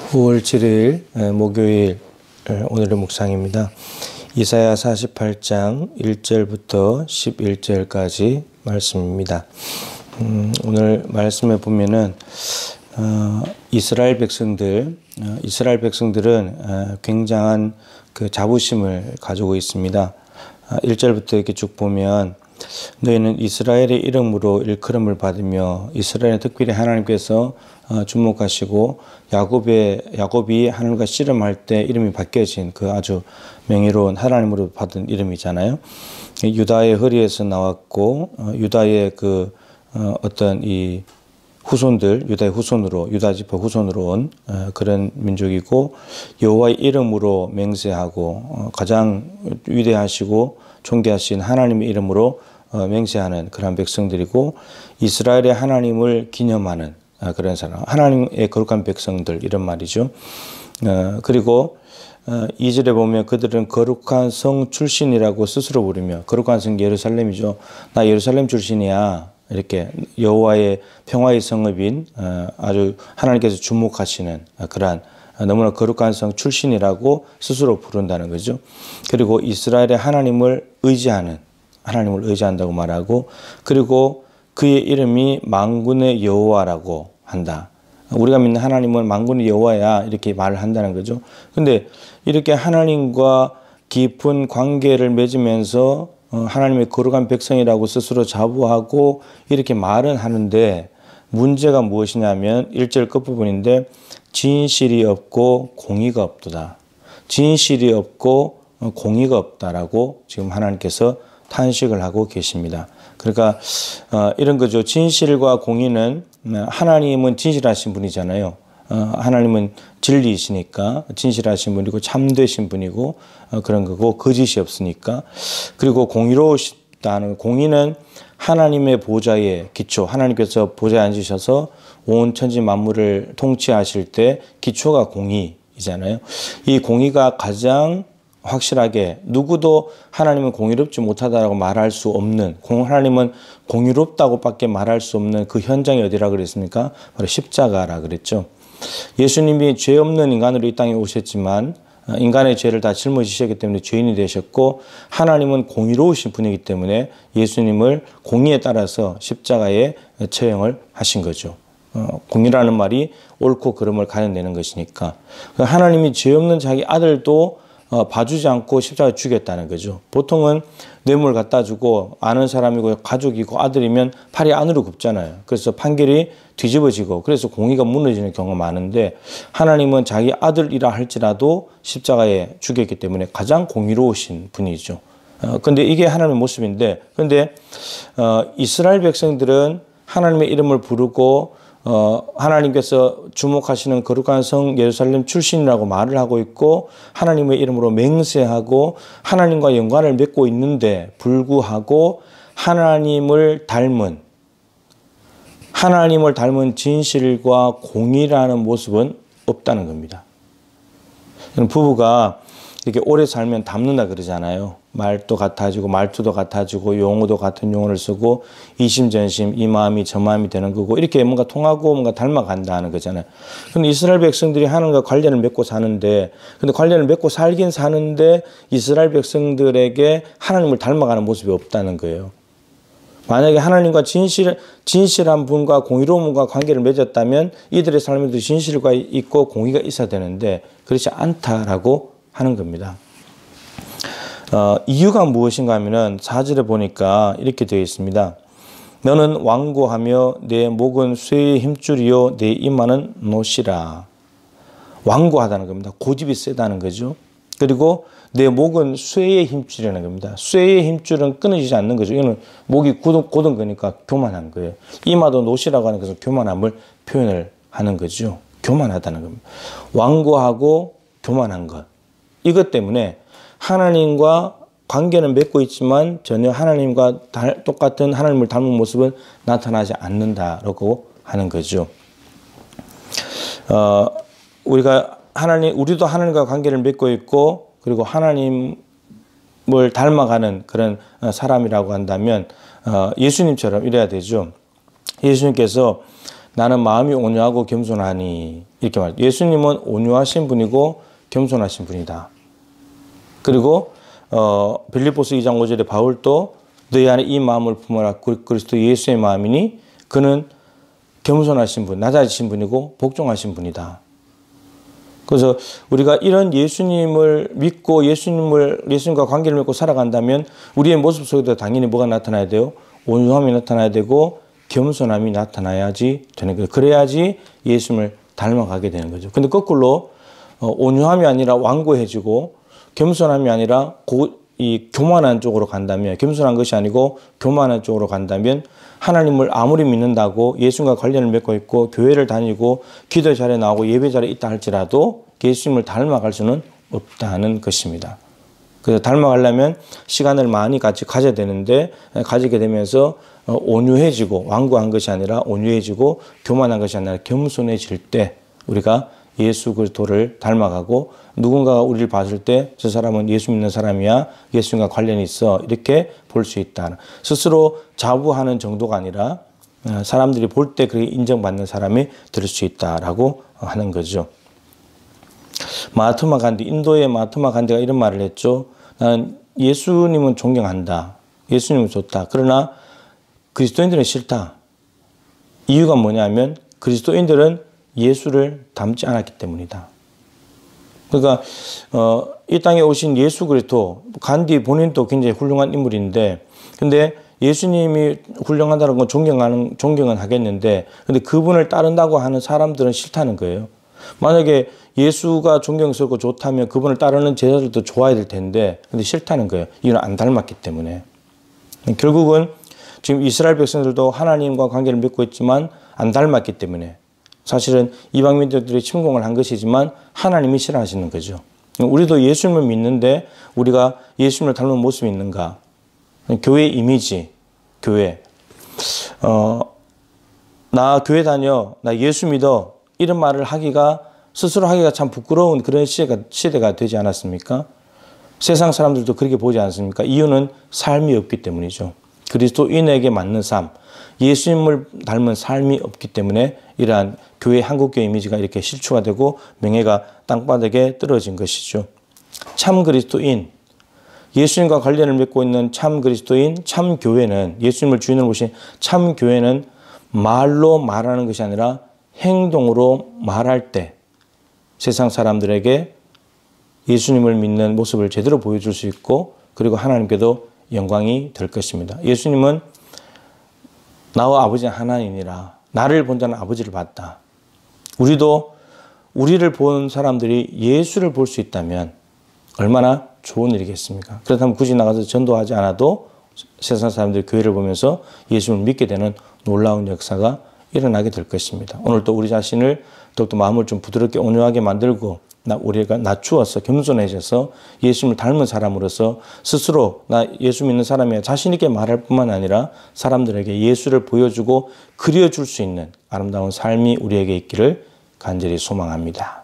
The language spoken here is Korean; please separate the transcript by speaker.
Speaker 1: 9월 7일 목요일 오늘의 묵상입니다. 이사야 48장 1절부터 11절까지 말씀입니다. 오늘 말씀에 보면은 이스라엘 백성들은 굉장한 그 자부심을 가지고 있습니다. 1절부터 이렇게 쭉 보면 너희는 이스라엘의 이름으로 일컬음을 받으며 이스라엘은 특별히 하나님께서 주목하시고 야곱이 하나님과 씨름할 때 이름이 바뀌어진 그 아주 명예로운 하나님으로 받은 이름이잖아요. 유다의 허리에서 나왔고 유다의 그 어떤 이 후손들, 유다의 후손으로, 유다 지파 후손으로 온 그런 민족이고 여호와의 이름으로 맹세하고 가장 위대하시고 존귀하신 하나님의 이름으로 맹세하는 그런 백성들이고 이스라엘의 하나님을 기념하는 그런 사람, 하나님의 거룩한 백성들 이런 말이죠. 그리고 2절에 보면 그들은 거룩한 성 출신이라고 스스로 부르며 거룩한 성 예루살렘이죠. 나 예루살렘 출신이야. 이렇게 여호와의 평화의 성읍인 아주 하나님께서 주목하시는 그러한 너무나 거룩한 성 출신이라고 스스로 부른다는 거죠. 그리고 이스라엘의 하나님을 의지한다고 말하고 그리고 그의 이름이 만군의 여호와라고 한다. 우리가 믿는 하나님은 만군의 여호와야 이렇게 말을 한다는 거죠. 근데 이렇게 하나님과 깊은 관계를 맺으면서 하나님의 거룩한 백성이라고 스스로 자부하고 이렇게 말은 하는데 문제가 무엇이냐면 1절 끝부분인데 진실이 없고 공의가 없도다. 진실이 없고 공의가 없다라고 지금 하나님께서 탄식을 하고 계십니다. 그러니까 이런 거죠. 진실과 공의는 하나님은 진실하신 분이잖아요. 하나님은 진리이시니까 진실하신 분이고 참되신 분이고 그런 거고 거짓이 없으니까. 그리고 공의로우시다는 공의는 하나님의 보좌의 기초, 하나님께서 보좌에 앉으셔서 온 천지 만물을 통치하실 때 기초가 공의이잖아요. 이 공의가 가장 확실하게 누구도 하나님은 공의롭지 못하다라고 말할 수 없는, 하나님은 공의롭다고 밖에 말할 수 없는 그 현장이 어디라 그랬습니까? 바로 십자가라 그랬죠. 예수님이 죄 없는 인간으로 이 땅에 오셨지만 인간의 죄를 다 짊어지셨기 때문에 죄인이 되셨고 하나님은 공의로우신 분이기 때문에 예수님을 공의에 따라서 십자가에 처형을 하신 거죠. 공의라는 말이 옳고 그름을 가려내는 것이니까 하나님이 죄 없는 자기 아들도 봐주지 않고 십자가에 죽였다는 거죠. 보통은 뇌물 갖다 주고 아는 사람이고 가족이고 아들이면 팔이 안으로 굽잖아요. 그래서 판결이 뒤집어지고 그래서 공의가 무너지는 경우가 많은데 하나님은 자기 아들이라 할지라도 십자가에 죽였기 때문에 가장 공의로우신 분이죠. 근데 이게 하나님의 모습인데 근데 이스라엘 백성들은 하나님의 이름을 부르고 하나님께서 주목하시는 거룩한 성 예루살렘 출신이라고 말을 하고 있고 하나님의 이름으로 맹세하고 하나님과 연관을 맺고 있는데 불구하고 하나님을 닮은 진실과 공의라는 모습은 없다는 겁니다. 부부가 이렇게 오래 살면 닮는다 그러잖아요. 말도 같아지고 말투도 같아지고 용어도 같은 용어를 쓰고 이심전심 이 마음이 저 마음이 되는 거고 이렇게 뭔가 통하고 뭔가 닮아간다 하는 거잖아요. 근데 이스라엘 백성들이 하나님과 관련을 맺고 사는데 근데 관련을 맺고 살긴 사는데 이스라엘 백성들에게 하나님을 닮아가는 모습이 없다는 거예요. 만약에 하나님과 진실한 분과 공의로운 분과 관계를 맺었다면 이들의 삶에도 진실과 있고 공의가 있어야 되는데 그렇지 않다라고 하는 겁니다. 이유가 무엇인가 하면은 4절에 보니까 이렇게 되어 있습니다. 너는 완고하며 내 목은 쇠의 힘줄이요 내 이마는 노시라. 완고하다는 겁니다. 고집이 세다는 거죠. 그리고 내 목은 쇠의 힘줄이라는 겁니다. 쇠의 힘줄은 끊어지지 않는 거죠. 이거는 목이 곧은 거니까 교만한 거예요. 이마도 노시라고 하는 것은 교만함을 표현을 하는 거죠. 교만하다는 겁니다. 완고하고 교만한 것. 이것 때문에 하나님과 관계는 맺고 있지만 전혀 하나님과 똑같은 하나님을 닮은 모습은 나타나지 않는다라고 하는 거죠. 우리도 하나님과 관계를 맺고 있고 그리고 하나님을 닮아가는 그런 사람이라고 한다면 예수님처럼 이래야 되죠. 예수님께서 나는 마음이 온유하고 겸손하니 이렇게 말해요. 예수님은 온유하신 분이고 겸손하신 분이다. 그리고 빌립보서 2장 5절에 바울도 너희 안에 이 마음을 품어라. 그리스도 예수의 마음이니 그는 겸손하신 분, 낮아지신 분이고 복종하신 분이다. 그래서 우리가 이런 예수님을 믿고 예수님과 관계를 맺고 살아간다면 우리의 모습 속에도 당연히 뭐가 나타나야 돼요? 온유함이 나타나야 되고 겸손함이 나타나야지 되는 거예요. 그래야지 예수님을 닮아가게 되는 거죠. 근데 거꾸로 온유함이 아니라 완고해지고 겸손함이 아니라 이 교만한 쪽으로 간다면, 겸손한 것이 아니고 교만한 쪽으로 간다면 하나님을 아무리 믿는다고 예수님과 관련을 맺고 있고 교회를 다니고 기도 자리에 나오고 예배 자리에 있다 할지라도 예수님을 닮아갈 수는 없다는 것입니다. 그래서 닮아가려면 시간을 많이 같이 가져야 되는데 가지게 되면서 온유해지고 완고한 것이 아니라 온유해지고 교만한 것이 아니라 겸손해질 때 우리가 예수 그리스도를 닮아가고 누군가가 우리를 봤을 때 저 사람은 예수 믿는 사람이야, 예수님과 관련이 있어 이렇게 볼 수 있다. 스스로 자부하는 정도가 아니라 사람들이 볼 때 그렇게 인정받는 사람이 될 수 있다라고 하는 거죠. 마하트마 간디, 인도의 마하트마 간디가 이런 말을 했죠. 나는 예수님은 존경한다. 예수님은 좋다. 그러나 그리스도인들은 싫다. 이유가 뭐냐면 그리스도인들은 예수를 닮지 않았기 때문이다. 그러니까 이 땅에 오신 예수 그리스도, 간디 본인도 굉장히 훌륭한 인물인데 근데 예수님이 훌륭하다는 건 존경은 하겠는데 근데 그분을 따른다고 하는 사람들은 싫다는 거예요. 만약에 예수가 존경스럽고 좋다면 그분을 따르는 제자들도 좋아야 될 텐데 근데 싫다는 거예요. 이유는 안 닮았기 때문에. 결국은 지금 이스라엘 백성들도 하나님과 관계를 맺고 있지만 안 닮았기 때문에 사실은 이방민들이 침공을 한 것이지만 하나님이 싫어하시는 거죠. 우리도 예수님을 믿는데 우리가 예수님을 닮은 모습이 있는가? 교회 이미지, 교회. 나 교회 다녀, 나 예수 믿어 이런 말을 스스로 하기가 참 부끄러운 그런 시대가 되지 않았습니까? 세상 사람들도 그렇게 보지 않습니까? 이유는 삶이 없기 때문이죠. 그리스도인에게 맞는 삶, 예수님을 닮은 삶이 없기 때문에 이러한 교회, 한국교회 이미지가 이렇게 실추가 되고 명예가 땅바닥에 떨어진 것이죠. 참 그리스도인, 예수님과 관련을 맺고 있는 참 그리스도인, 참 교회는, 예수님을 주인으로 모신 참 교회는 말로 말하는 것이 아니라 행동으로 말할 때 세상 사람들에게 예수님을 믿는 모습을 제대로 보여줄 수 있고 그리고 하나님께도 영광이 될 것입니다. 예수님은 나와 아버지는 하나이니라. 나를 본 자는 아버지를 봤다. 우리도 우리를 본 사람들이 예수를 볼 수 있다면 얼마나 좋은 일이겠습니까? 그렇다면 굳이 나가서 전도하지 않아도 세상 사람들이 교회를 보면서 예수를 믿게 되는 놀라운 역사가 일어나게 될 것입니다. 오늘도 우리 자신을 더욱더 마음을 좀 부드럽게 온유하게 만들고 우리가 낮추어서 겸손해져서 예수님을 닮은 사람으로서 스스로 나 예수 믿는 사람이야 자신 있게 말할 뿐만 아니라 사람들에게 예수를 보여주고 그려줄 수 있는 아름다운 삶이 우리에게 있기를 간절히 소망합니다.